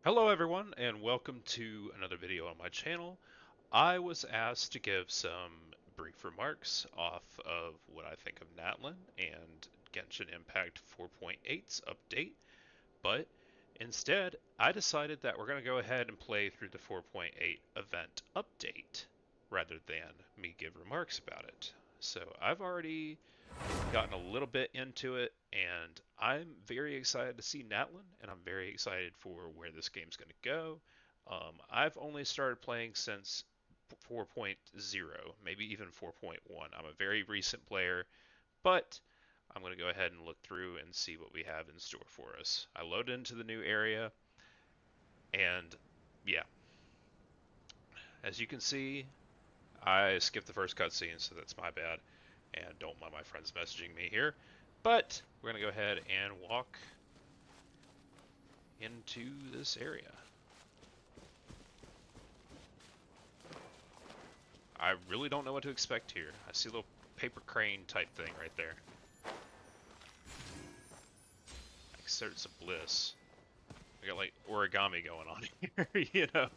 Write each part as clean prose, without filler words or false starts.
Hello everyone and welcome to another video on my channel. I was asked to give some brief remarks off of what I think of Natlan and Genshin Impact 4.8's update, but instead I decided that we're going to go ahead and play through the 4.8 event update rather than me give remarks about it. So I've already gotten a little bit into it, and I'm very excited to see Natlan, and I'm very excited for where this game's going to go. I've only started playing since 4.0, maybe even 4.1. I'm a very recent player, but I'm going to go ahead and look through and see what we have in store for us. I loaded into the new area, and yeah, as you can see, I skipped the first cutscene, so that's my bad. And don't mind my friends messaging me here. But we're going to go ahead and walk into this area. I really don't know what to expect here. I see a little paper crane type thing right there. Excerpts of bliss. We got like origami going on here, you know.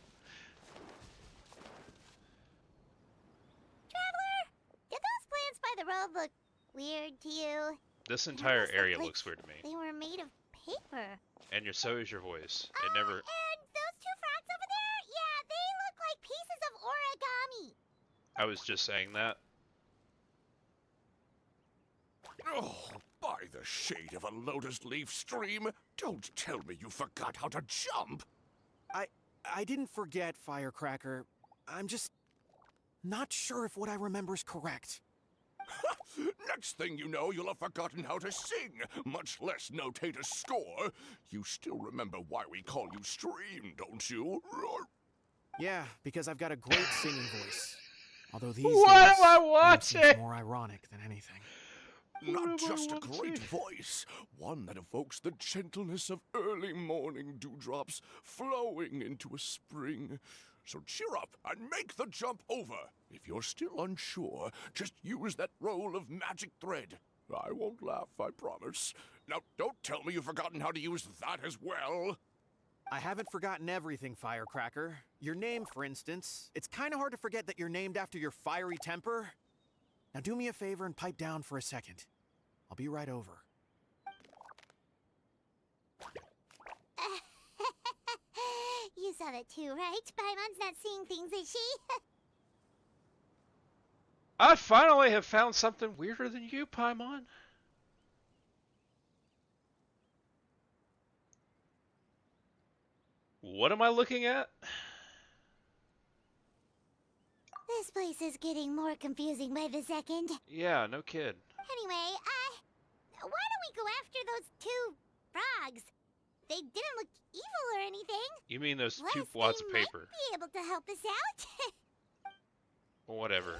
Traveler, did those plants by the road look weird to you? This They entire almost area look like looks weird to me. they were made of paper. And so is your voice. It never. And those two frogs over there? Yeah, they look like pieces of origami. I was just saying that. Oh, by the shade of a lotus leaf stream, don't tell me you forgot how to jump. I didn't forget, Firecracker. I'm just not sure if what I remember is correct. Next thing you know, you'll have forgotten how to sing, much less notate a score. You still remember why we call you Stream, don't you? Yeah, because I've got a great singing voice. Although these What days, am I it watching? seems more ironic than anything. Not just a watching? great voice, one that evokes the gentleness of early morning dewdrops flowing into a spring. So cheer up and make the jump over. If you're still unsure, just use that roll of magic thread. I won't laugh, I promise. Now, don't tell me you've forgotten how to use that as well. I haven't forgotten everything, Firecracker. Your name, for instance. It's kind of hard to forget that you're named after your fiery temper. Now do me a favor and pipe down for a second. I'll be right over. You saw that too, right? Paimon's not seeing things, is she? I finally have found something weirder than you, Paimon. What am I looking at? This place is getting more confusing by the second. Yeah, no kid. Anyway, why don't we go after those two frogs? They didn't look evil or anything. You mean those two Plus, wads they of might paper? be able to help us out. Whatever.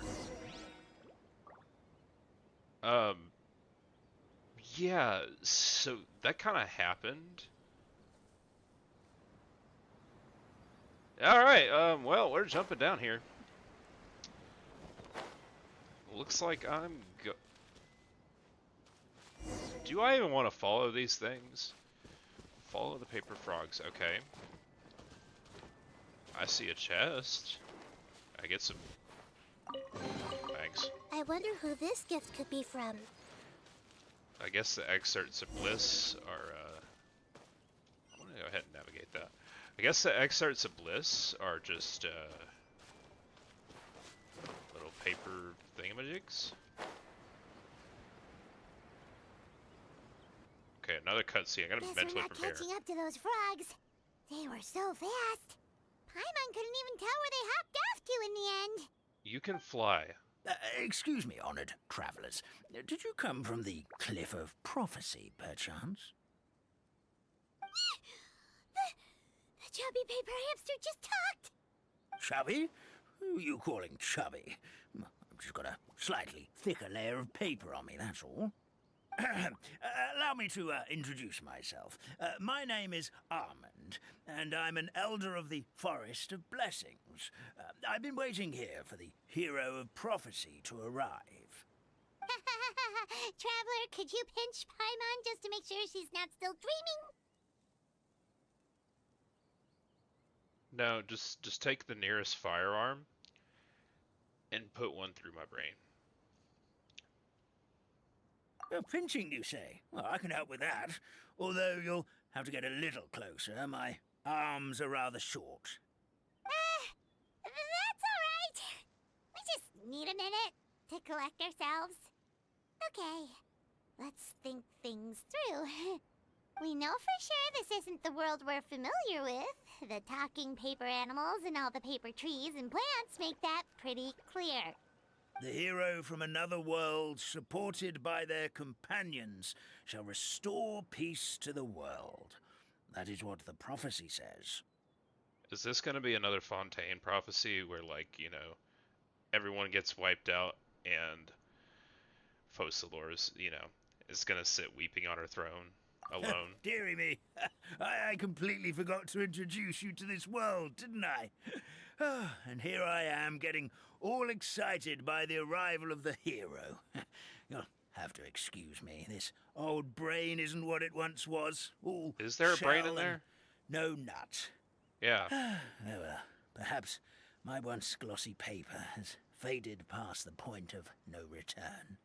Yeah, so that kind of happened. Alright, well, we're jumping down here. Looks like I'm Do I even want to follow these things? Follow the paper frogs, okay. I see a chest. I get some... Thanks. I wonder who this gift could be from. I guess the excerpts of bliss are, I'm gonna go ahead and navigate that. I guess the excerpts of bliss are just, little paper thingamajigs. Okay, another cutscene. I gotta Guess we're mentally not prepare. catching up to those frogs. They were so fast. Paimon couldn't even tell where they hopped off to in the end. You can fly. Excuse me, honored travelers. Did you come from the Cliff of Prophecy, perchance? The chubby paper hamster just talked. Chubby? Who are you calling chubby? I've just got a slightly thicker layer of paper on me, that's all. Allow me to introduce myself. My name is Armand, and I'm an elder of the Forest of Blessings. I've been waiting here for the hero of prophecy to arrive. Traveler, could you pinch Paimon just to make sure she's not still dreaming? No, just take the nearest firearm and put one through my brain. Pinching, you say? Well, I can help with that. Although you'll have to get a little closer. My arms are rather short. That's alright. We just need a minute to collect ourselves. Okay, let's think things through. We know for sure this isn't the world we're familiar with. The talking paper animals and all the paper trees and plants make that pretty clear. The hero from another world, supported by their companions, shall restore peace to the world. That is what the prophecy says. Is this going to be another Fontaine prophecy where, like, everyone gets wiped out and Focalors, is going to sit weeping on her throne alone? Dearie me, I completely forgot to introduce you to this world, didn't I? And here I am getting all excited by the arrival of the hero. You'll have to excuse me. This old brain isn't what it once was. All Is there a brain in shell there? and no nut. Yeah. Oh well, perhaps my once glossy paper has faded past the point of no return.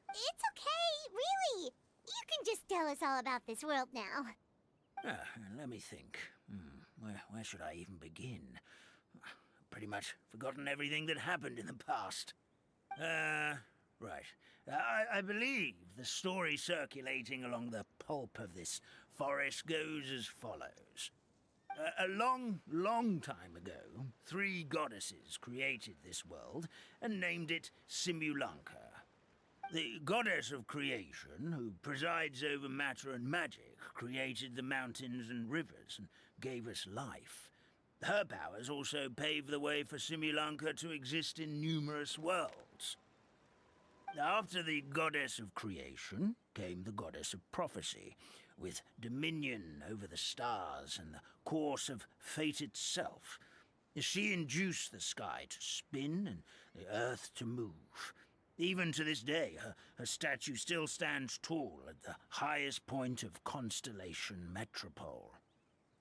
It's okay, really. You can just tell us all about this world now. Let me think. Where should I even begin? Pretty much forgotten everything that happened in the past. Right. I believe the story circulating along the pulp of this forest goes as follows. A long, long time ago, 3 goddesses created this world and named it Simulanka. The goddess of creation, who presides over matter and magic, created the mountains and rivers and gave us life. Her powers also paved the way for Simulanka to exist in numerous worlds. After the goddess of creation came the goddess of prophecy, with dominion over the stars and the course of fate itself. She induced the sky to spin and the earth to move. Even to this day, her statue still stands tall at the highest point of Constellation Metropole.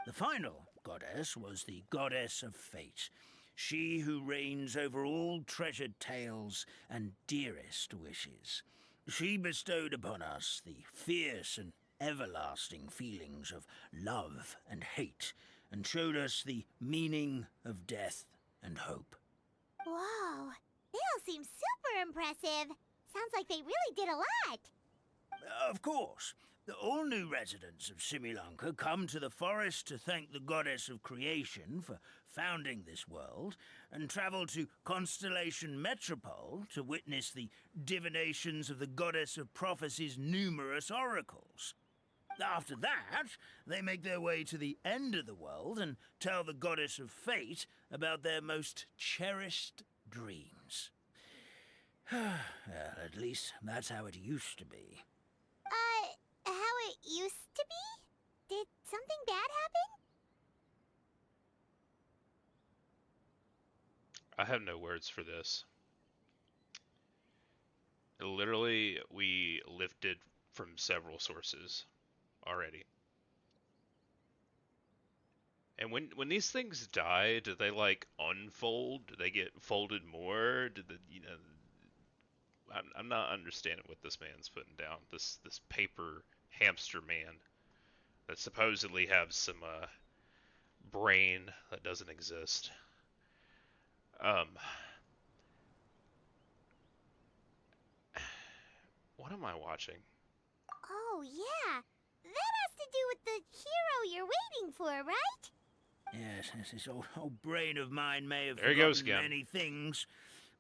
The final goddess was the goddess of fate, she who reigns over all treasured tales and dearest wishes. She bestowed upon us the fierce and everlasting feelings of love and hate, and showed us the meaning of death and hope. Whoa, they all seem super impressive. Sounds like they really did a lot. Of course. All new residents of Simulanka come to the forest to thank the goddess of creation for founding this world, and travel to Constellation Metropole to witness the divinations of the goddess of prophecy's numerous oracles. After that, they make their way to the end of the world and tell the goddess of fate about their most cherished dreams. Well, at least that's how it used to be. How it used to be? Did something bad happen? I have no words for this. Literally, we lifted from several sources already. And when these things die, do they like unfold? Do they get folded more? Do the I'm not understanding what this man's putting down. This paper hamster man that supposedly has some brain that doesn't exist. What am I watching? Oh, yeah. That has to do with the hero you're waiting for, right? Yes, this old brain of mine may have There he goes forgotten again. many things,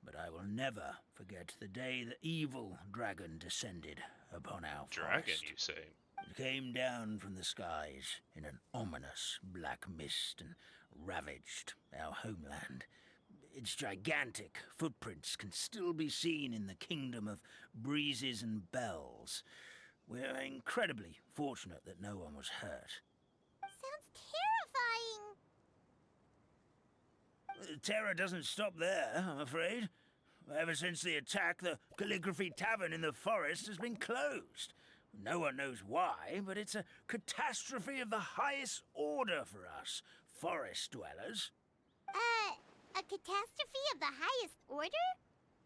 but I will never forget the day the evil dragon descended upon our Dragon, forest. you say? It came down from the skies in an ominous black mist and ravaged our homeland. Its gigantic footprints can still be seen in the kingdom of breezes and bells. We're incredibly fortunate that no one was hurt. Sounds terrifying. Terror doesn't stop there, I'm afraid. Ever since the attack, the Calligraphy Tavern in the forest has been closed. No one knows why, but it's a catastrophe of the highest order for us. forest dwellers. A catastrophe of the highest order?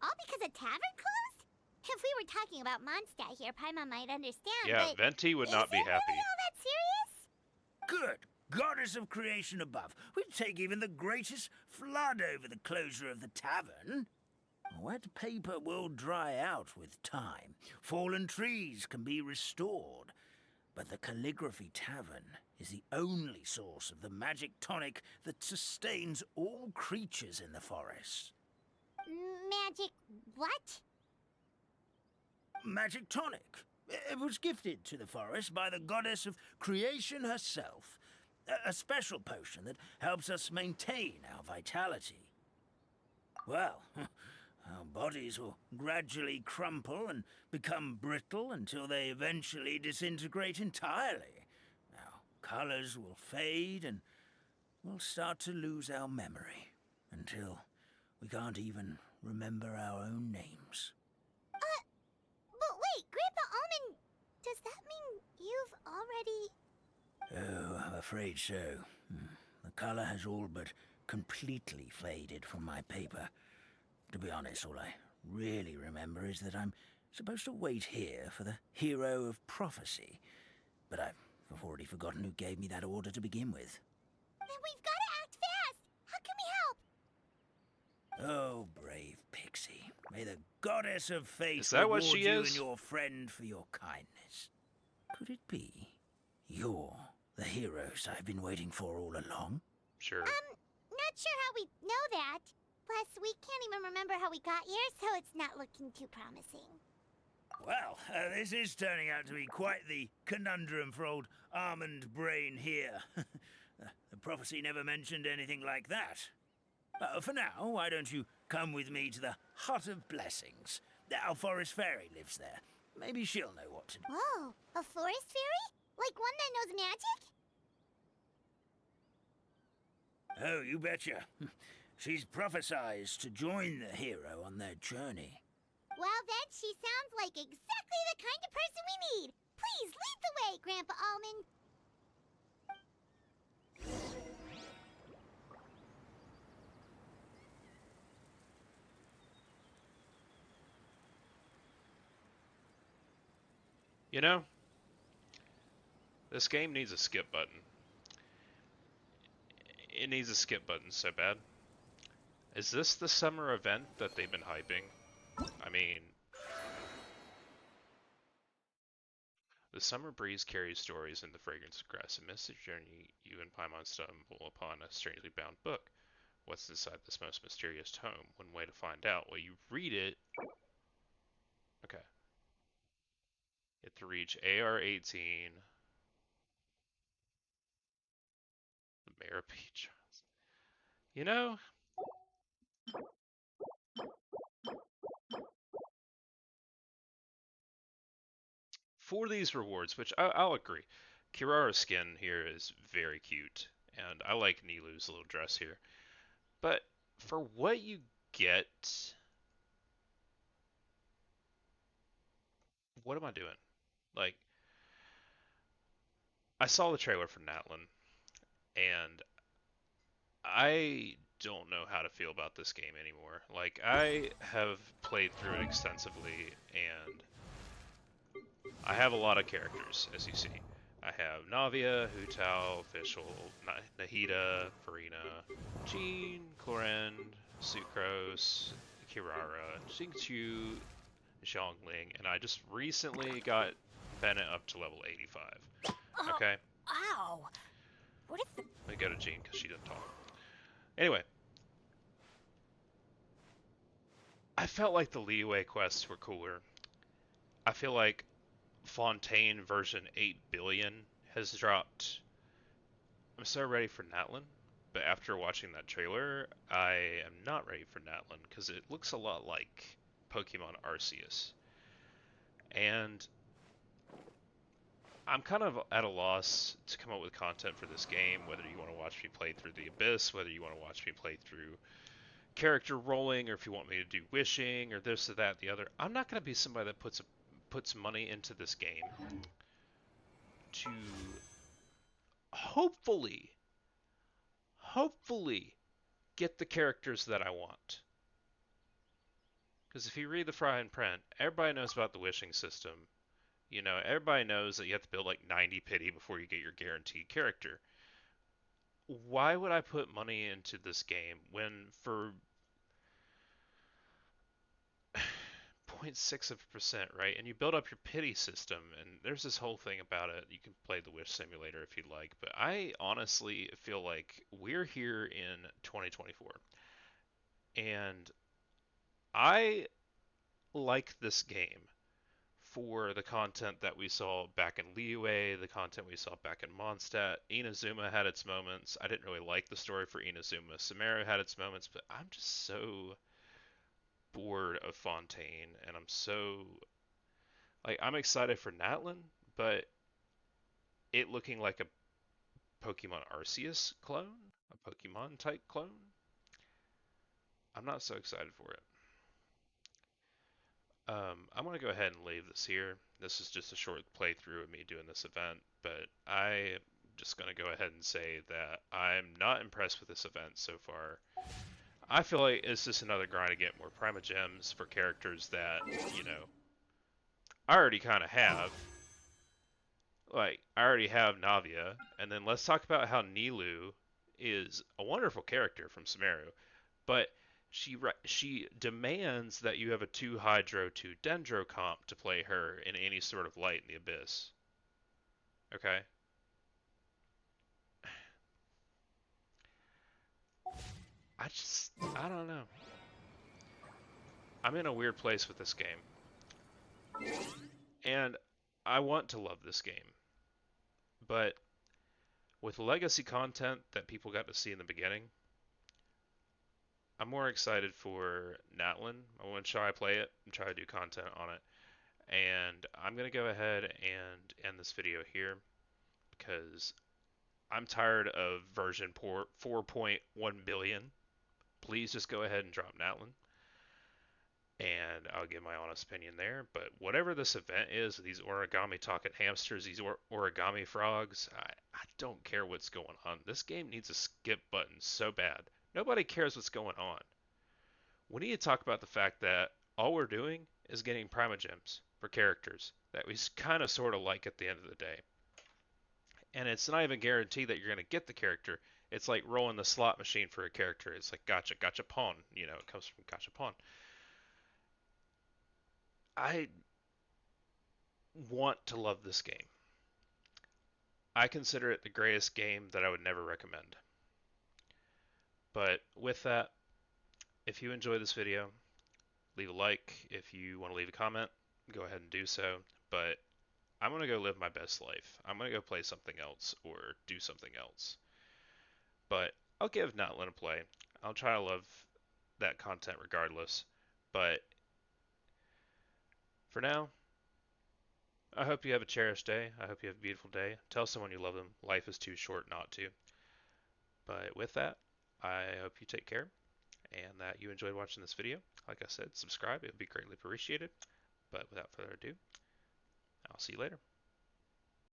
All because a tavern closed? If we were talking about Mondstadt here, Paimon might understand, Yeah, but Venti would is not be it happy. really all that serious? Good goddess of creation above, we'd take even the greatest flood over the closure of the tavern. Wet paper will dry out with time. Fallen trees can be restored. But the Calligraphy Tavern is the only source of the magic tonic that sustains all creatures in the forest. Magic what? Magic tonic. It was gifted to the forest by the goddess of creation herself. A special potion that helps us maintain our vitality. Well, our bodies will gradually crumple and become brittle until they eventually disintegrate entirely. Our colors will fade and we'll start to lose our memory until we can't even remember our own names. But wait, Grandpa Almond, does that mean you've already... Oh, I'm afraid so. The color has all but completely faded from my paper. To be honest, all I really remember is that I'm supposed to wait here for the hero of prophecy. But I've already forgotten who gave me that order to begin with. Then we've got to act fast! How can we help? Oh, brave Pixie. May the goddess of fate Is that what reward she you is? and your friend for your kindness. Could it be you're the heroes I've been waiting for all along? Sure. Not sure how we know that. Plus, we can't even remember how we got here, so it's not looking too promising. Well, this is turning out to be quite the conundrum for old Almond Brain here. The prophecy never mentioned anything like that. For now, why don't you come with me to the Hut of Blessings? Our forest fairy lives there. Maybe she'll know what to do. Whoa, a forest fairy? Like one that knows magic? Oh, you betcha. She's prophesized to join the hero on their journey. Well, then she sounds like exactly the kind of person we need. Please lead the way, Grandpa Almond. You know, this game needs a skip button. It needs a skip button so bad. Is this the summer event that they've been hyping? I mean, the summer breeze carries stories in the fragrance of grass and mist. Journey you and Paimon stumble upon a strangely bound book. What's inside this most mysterious tome? One way to find out. Well, you read it. Okay. You have to reach AR 18. The Mayor of Peach. You know, for these rewards, which I'll agree, Kirara's skin here is very cute, and I like Nilu's little dress here. But for what you get, what am I doing? Like, I saw the trailer for Natlan, and I don't know how to feel about this game anymore. Like, I have played through it extensively, and I have a lot of characters, as you see. I have Navia, Hu Tao, Fischl, Nahida, Farina, Jean, Clorend, Sucrose, Kirara, Xingqiu, Xiangling, and I just recently got Bennett up to level 85. Okay? Ow! What if the... Let me go to Jean because she doesn't talk. Anyway, I felt like the Liyue quests were cooler. I feel like Fontaine version 8 billion has dropped. I'm so ready for Natlan, but after watching that trailer, I am not ready for Natlan because it looks a lot like Pokemon Arceus. And I'm kind of at a loss to come up with content for this game, whether you want to watch me play through the Abyss, whether you want to watch me play through character rolling, or if you want me to do wishing, or this or that, the other. I'm not going to be somebody that puts money into this game to hopefully hopefully get the characters that I want. Because if you read the fine print, everybody knows about the wishing system. You know, everybody knows that you have to build like 90 pity before you get your guaranteed character. Why would I put money into this game when for 0.6%, right? And you build up your pity system, and there's this whole thing about it. You can play the Wish Simulator if you'd like, but I honestly feel like we're here in 2024, and I like this game for the content that we saw back in Liyue, the content we saw back in Mondstadt. Inazuma had its moments. I didn't really like the story for Inazuma. Sumeru had its moments, but I'm just so bored of Fontaine, and I'm so like I'm excited for Natlan, but it looking like a Pokemon Arceus clone, a Pokemon type clone. I'm not so excited for it. I'm gonna go ahead and leave this here. This is just a short playthrough of me doing this event, but I'm just gonna go ahead and say that I'm not impressed with this event so far. I feel like it's just another grind to get more Primogems for characters that, you know, I already kind of have. Like, I already have Navia, and then let's talk about how Nilu is a wonderful character from Sumeru, but she demands that you have a 2 Hydro 2 Dendro comp to play her in any sort of Light in the Abyss. Okay? I don't know. I'm in a weird place with this game. And I want to love this game. But with legacy content that people got to see in the beginning, I'm more excited for Natlan. I want to try to play it and try to do content on it. And I'm going to go ahead and end this video here because I'm tired of version 4.1 billion. Please just go ahead and drop Natlan. And I'll give my honest opinion there. But whatever this event is, these origami talking hamsters, these origami frogs, I don't care what's going on. This game needs a skip button so bad. Nobody cares what's going on. We need to talk about the fact that all we're doing is getting Primogems for characters that we kind of sort of like at the end of the day. And it's not even guaranteed that you're going to get the character. It's like rolling the slot machine for a character. It's like gotcha, gotcha pawn. You know, it comes from gotcha pawn. I want to love this game. I consider it the greatest game that I would never recommend. But with that, if you enjoy this video, leave a like. If you want to leave a comment, go ahead and do so. But I'm going to go live my best life. I'm going to go play something else or do something else. But I'll give Natlan a play. I'll try to love that content regardless. But for now, I hope you have a cherished day. I hope you have a beautiful day. Tell someone you love them. Life is too short not to. But with that, I hope you take care and that you enjoyed watching this video. Like I said, subscribe. It would be greatly appreciated. But without further ado, I'll see you later.